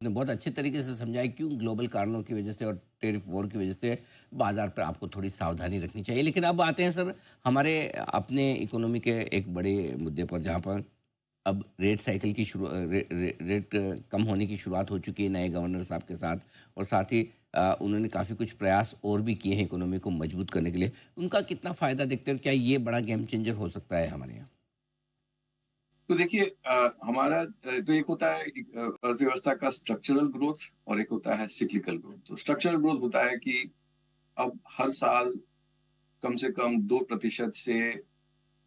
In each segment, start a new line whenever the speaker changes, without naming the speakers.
ने बहुत अच्छे तरीके से समझाया क्यों ग्लोबल कारणों की वजह से और टेरिफ वॉर की वजह से बाजार पर आपको थोड़ी सावधानी रखनी चाहिए। लेकिन अब आते हैं सर हमारे अपने इकोनॉमी के एक बड़े मुद्दे पर, जहाँ पर अब रेट साइकिल की रेट कम होने की शुरुआत हो चुकी है नए गवर्नर साहब के साथ। और साथ ही उन्होंने काफ़ी कुछ प्रयास और भी किए हैं इकोनॉमी को मजबूत करने के लिए। उनका कितना फ़ायदा देखते हैं और क्या ये बड़ा गेम चेंजर हो सकता है हमारे यहाँ?
तो देखिए हमारा तो एक होता है अर्थव्यवस्था का स्ट्रक्चरल ग्रोथ और एक होता है सिक्लिकल ग्रोथ। तो स्ट्रक्चरल ग्रोथ होता है कि अब हर साल कम से कम 2% से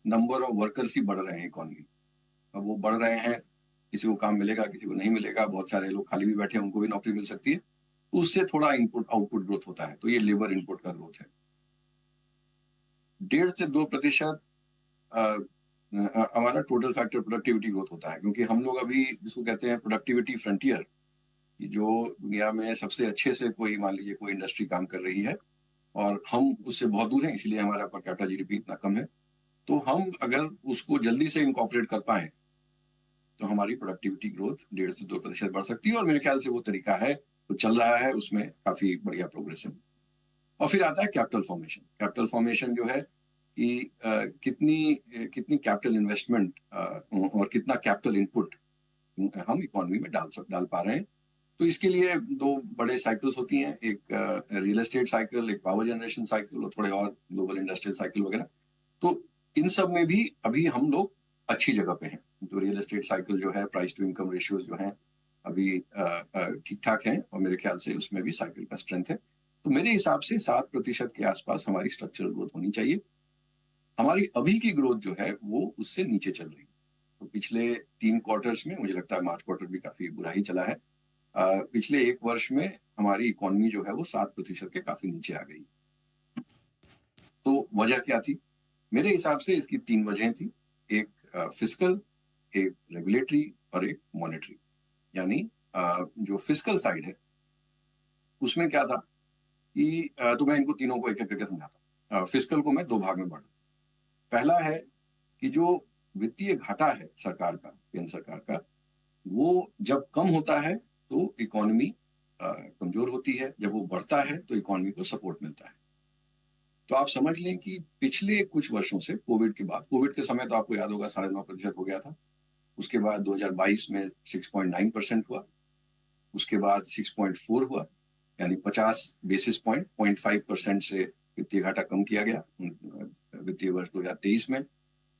नंबर ऑफ वर्कर्स ही बढ़ रहे हैं इकोनॉमी में। अब वो बढ़ रहे हैं, किसी को काम मिलेगा, किसी को नहीं मिलेगा, बहुत सारे लोग खाली भी बैठे हैं, उनको भी नौकरी मिल सकती है। तो उससे थोड़ा इनपुट आउटपुट ग्रोथ होता है, तो ये लेबर इनपुट का ग्रोथ है। 1.5 से 2% हमारा टोटल फैक्टर प्रोडक्टिविटी ग्रोथ होता है, क्योंकि हम लोग अभी जिसको कहते हैं प्रोडक्टिविटी फ्रंटियर, कि जो दुनिया में सबसे अच्छे से कोई मान लीजिए कोई इंडस्ट्री काम कर रही है और हम उससे बहुत दूर हैं, इसलिए हमारा पर कैपिटा जीडीपी इतना कम है। तो हम अगर उसको जल्दी से इनकॉर्पोरेट कर पाए तो हमारी प्रोडक्टिविटी ग्रोथ 1.5 से 2% बढ़ सकती है, और मेरे ख्याल से वो तरीका है, तो चल रहा है, उसमें काफी बढ़िया प्रोग्रेस है। और फिर आता है कैपिटल फॉर्मेशन। कैपिटल फॉर्मेशन जो है कि कितनी कैपिटल इन्वेस्टमेंट और कितना कैपिटल इनपुट हम इकोनॉमी में डाल पा रहे हैं। तो इसके लिए दो बड़े साइकिल्स होती हैं, एक रियल एस्टेट साइकिल, एक पावर जनरेशन साइकिल, और थोड़े और ग्लोबल इंडस्ट्रियल साइकिल वगैरह। तो इन सब में भी अभी हम लोग अच्छी जगह पे हैं। तो रियल एस्टेट साइकिल जो है, प्राइस टू इनकम रेशियोज जो हैं अभी ठीक ठाक हैं, और मेरे ख्याल से उसमें भी साइकिल का स्ट्रेंथ है। तो मेरे हिसाब से 7% के आसपास हमारी स्ट्रक्चरल ग्रोथ होनी चाहिए। हमारी अभी की ग्रोथ जो है वो उससे नीचे चल रही है। तो पिछले 3 क्वार्टर्स में मुझे लगता है मार्च क्वार्टर भी काफी बुरा ही चला है। पिछले 1 वर्ष में हमारी इकोनॉमी जो है वो 7% के काफी नीचे आ गई। तो वजह क्या थी? मेरे हिसाब से इसकी 3 वजह थी। एक फिस्कल, एक रेगुलेटरी और एक मॉनेटरी। यानी जो फिस्कल साइड है उसमें क्या था कि तो मैं इनको तीनों को एक एक करके समझाता हूँ। फिस्कल को मैं दो भाग में बांटू। पहला है कि जो वित्तीय घाटा है सरकार का, केंद्र सरकार का, वो जब कम होता है तो इकोनॉमी कमजोर होती है, जब वो बढ़ता है तो इकोनॉमी को सपोर्ट मिलता है। तो आप समझ लें कि पिछले कुछ वर्षों से, कोविड के बाद, कोविड के समय तो आपको याद होगा 9.5% हो गया था। उसके बाद 2022 में 6.9% हुआ। उसके बाद 6.4 हुआ, यानी 50 बेसिस पॉइंट, 0.5% से वित्तीय घाटा कम किया गया वित्तीय वर्ष 2023 में।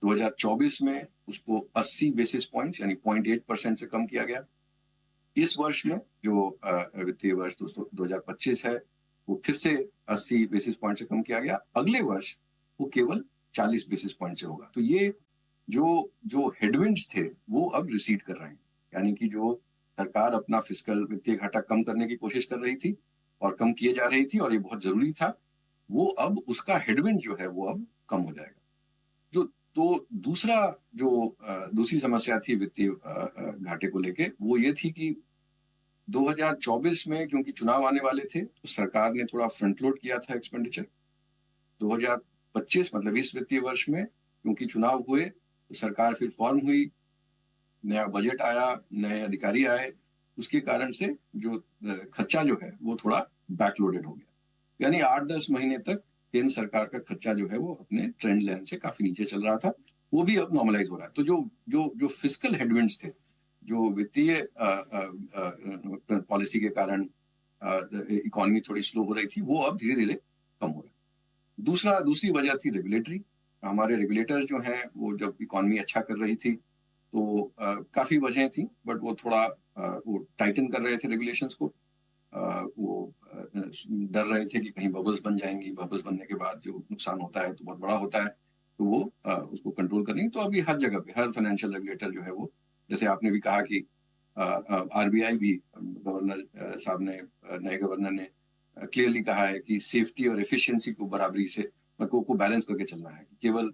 2024 में उसको 80 बेसिस पॉइंट यानी 0.8% से कम किया गया। इस वर्ष में जो वित्तीय वर्ष 2025 है, वो फिर से 80 बेसिस पॉइंट से कम किया गया। अगले वर्ष वो केवल 40 बेसिस पॉइंट से होगा। तो ये जो जो हेडविंड्स थे वो अब रिसीड कर रहे हैं, यानी कि जो सरकार अपना फिस्कल वित्तीय घाटा कम करने की कोशिश कर रही थी और कम किए जा रही थी, और ये बहुत जरूरी था, वो अब उसका हेडविंड जो है वो अब कम हो जाएगा। जो तो दूसरा जो दूसरी समस्या थी वित्तीय घाटे को लेके, वो ये थी कि 2024 में क्योंकि चुनाव आने वाले थे तो सरकार ने थोड़ा फ्रंट लोड किया था एक्सपेंडिचर। 2025 मतलब इस वित्तीय वर्ष में क्योंकि चुनाव हुए तो सरकार फिर फॉर्म हुई, नया बजट आया, नए अधिकारी आए, उसके कारण से जो खर्चा जो है वो थोड़ा बैकलोडेड हो गया। यानी 8-10 महीने तक केंद्र सरकार का खर्चा जो है वो अपने ट्रेंड लाइन से काफी नीचे चल रहा था, वो भी अब नॉर्मलाइज हो रहा है। तो जो जो जो फिस्कल हेडविंड्स थे, जो वित्तीय पॉलिसी के कारण इकोनॉमी थोड़ी स्लो हो रही थी, वो अब धीरे धीरे कम हो रहा है। दूसरी वजह थी रेगुलेटरी। हमारे रेगुलेटर्स जो हैं वो जब इकोनॉमी अच्छा कर रही थी तो काफी वजह थी, बट वो थोड़ा वो टाइटन कर रहे थे रेगुलेशंस को। वो डर रहे थे कि कहीं बबल्स बन जाएंगी, बबल्स बनने के बाद जो नुकसान होता है तो बहुत बड़ा होता है, तो वो उसको कंट्रोल करेंगे। तो अभी हर जगह पे हर फाइनेंशियल रेगुलेटर जो है वो, जैसे आपने भी कहा कि आरबीआई भी, गवर्नर साहब ने, नए गवर्नर ने क्लियरली कहा है कि सेफ्टी और एफिशिएंसी को बराबरी से को बैलेंस करके चलना है। केवल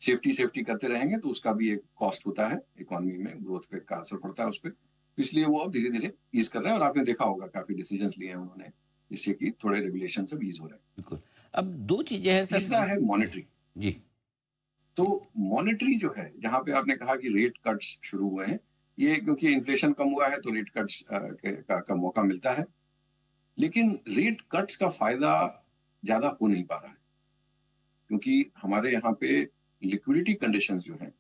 सेफ्टी सेफ्टी करते रहेंगे तो उसका भी एक कॉस्ट होता है, इकोनॉमी में ग्रोथ पे का असर पड़ता है उस पर। तो इसलिए वो अब धीरे धीरे ईज कर रहे हैं, और आपने देखा होगा काफी डिसीजन लिए हैं उन्होंने, जिससे कि थोड़े रेगुलेशन सब ईज हो रहे हैं।
बिल्कुल। अब दो चीज़ें हैं सर
तीसरा है मॉनेटरी।
जी।
तो मॉनेटरी जो है, जहां पे आपने कहा कि रेट कट्स शुरू हुए हैं, ये क्योंकि इन्फ्लेशन कम हुआ है तो रेट कट्स का मौका मिलता है, लेकिन रेट कट्स का फायदा ज्यादा हो नहीं पा रहा है, क्योंकि हमारे यहाँ पे लिक्विडिटी कंडीशंस जो हैं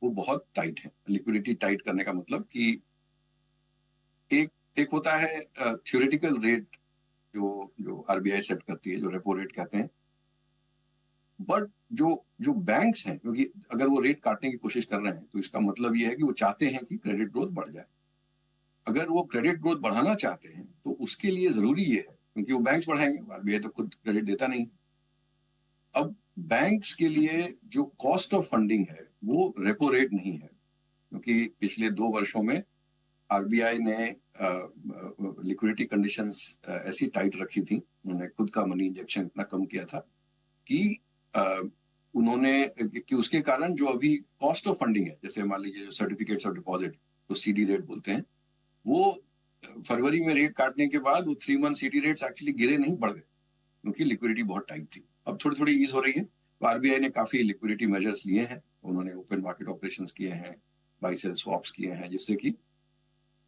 वो बहुत टाइट है। लिक्विडिटी टाइट करने का मतलब कि एक एक होता है थ्योरेटिकल रेट जो जो आरबीआई सेट करती है, जो रेपो रेट कहते हैं, बट जो जो बैंक्स हैं, क्योंकि अगर वो रेट काटने की कोशिश कर रहे हैं तो इसका मतलब ये है कि वो चाहते हैं कि क्रेडिट ग्रोथ बढ़ जाए। अगर वो क्रेडिट ग्रोथ बढ़ाना चाहते हैं तो उसके लिए जरूरी ये है, क्योंकि वो बैंक्स बढ़ाएंगे, आरबीआई तो खुद क्रेडिट देता नहीं। अब बैंक्स के लिए जो कॉस्ट ऑफ फंडिंग है वो रेपो रेट नहीं है, क्योंकि पिछले 2 वर्षों में आरबीआई ने लिक्विडिटी कंडीशंस ऐसी टाइट रखी थी, उन्होंने खुद का मनी इंजेक्शन इतना कम किया था कि उन्होंने कि उसके कारण जो अभी कॉस्ट ऑफ फंडिंग है, जैसे मान लीजिए जो सर्टिफिकेट्स ऑफ डिपॉजिट, तो सीडी रेट बोलते हैं, वो फरवरी में रेट काटने के बाद वो 3 मंथ सीडी रेट्स एक्चुअली गिरे नहीं, बढ़ गए, क्योंकि लिक्विडिटी बहुत टाइट थी। अब थोड़ी थोड़ी ईज हो रही है, तो आरबीआई ने काफी लिक्विडिटी मेजर्स लिए हैं, उन्होंने ओपन मार्केट ऑपरेशंस किए हैं, बाई सेल स्वैप्स किए हैं, जिससे कि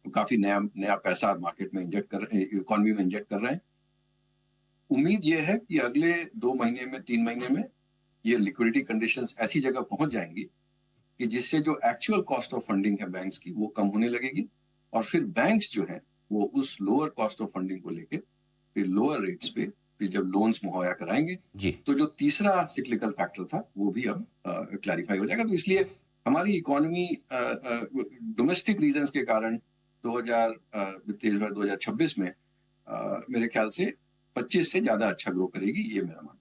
काफी नया नया पैसा मार्केट में इंजेक्ट कर रहे हैं, इकोनॉमी में इंजेक्ट कर रहे हैं। उम्मीद ये है कि अगले 2 महीने में, 3 महीने में ये लिक्विडिटी कंडीशंस ऐसी जगह पहुंच जाएंगी कि जिससे जो एक्चुअल कॉस्ट ऑफ फंडिंग है बैंक्स की वो कम होने लगेगी, और फिर बैंक्स जो है वो उस लोअर कॉस्ट ऑफ फंडिंग को लेके फिर लोअर रेट्स पे फिर जब लोन्स मुहैया कराएंगे,
जी।
तो जो तीसरा सिक्लिकल फैक्टर था वो भी अब क्लैरिफाई हो जाएगा। तो इसलिए हमारी इकोनॉमी डोमेस्टिक रीजंस के कारण 2000 वित्तीय वर्ष 2026 में मेरे ख्याल से 25 से ज्यादा अच्छा ग्रो करेगी, ये मेरा मानना है।